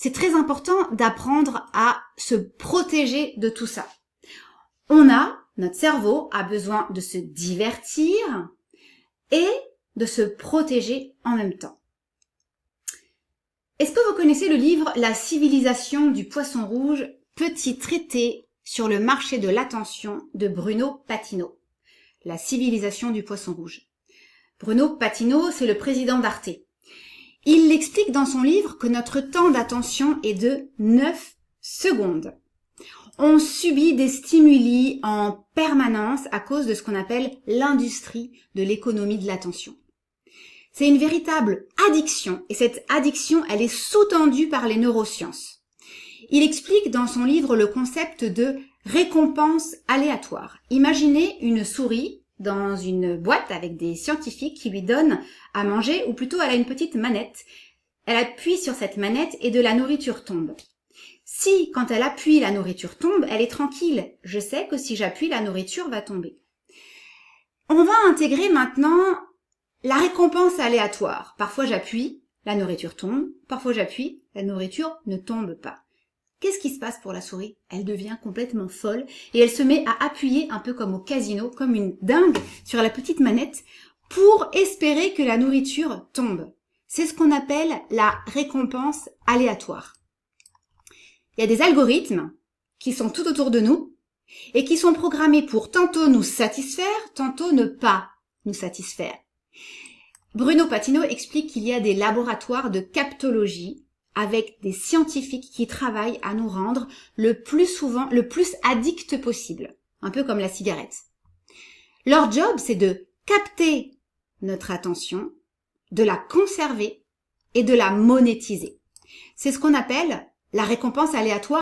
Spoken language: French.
c'est très important d'apprendre à se protéger de tout ça. Notre cerveau a besoin de se divertir et de se protéger en même temps. Est-ce que vous connaissez le livre La civilisation du poisson rouge, petit traité sur le marché de l'attention de Bruno Patino? La civilisation du poisson rouge. Bruno Patino, c'est le président d'Arte. Il explique dans son livre que notre temps d'attention est de 9 secondes. On subit des stimuli en permanence à cause de ce qu'on appelle l'industrie de l'économie de l'attention. C'est une véritable addiction et cette addiction, elle est sous-tendue par les neurosciences. Il explique dans son livre le concept de récompense aléatoire. Imaginez une souris dans une boîte avec des scientifiques qui lui donnent à manger, ou plutôt elle a une petite manette. Elle appuie sur cette manette et de la nourriture tombe. Si, quand elle appuie, la nourriture tombe, elle est tranquille. Je sais que si j'appuie, la nourriture va tomber. On va intégrer maintenant la récompense aléatoire. Parfois j'appuie, la nourriture tombe. Parfois j'appuie, la nourriture ne tombe pas. Qu'est-ce qui se passe pour la souris? Elle devient complètement folle et elle se met à appuyer un peu comme au casino, comme une dingue sur la petite manette pour espérer que la nourriture tombe. C'est ce qu'on appelle la récompense aléatoire. Il y a des algorithmes qui sont tout autour de nous et qui sont programmés pour tantôt nous satisfaire, tantôt ne pas nous satisfaire. Bruno Patino explique qu'il y a des laboratoires de captologie avec des scientifiques qui travaillent à nous rendre le plus addict possible, un peu comme la cigarette. Leur job, c'est de capter notre attention, de la conserver et de la monétiser. C'est ce qu'on appelle la récompense aléatoire.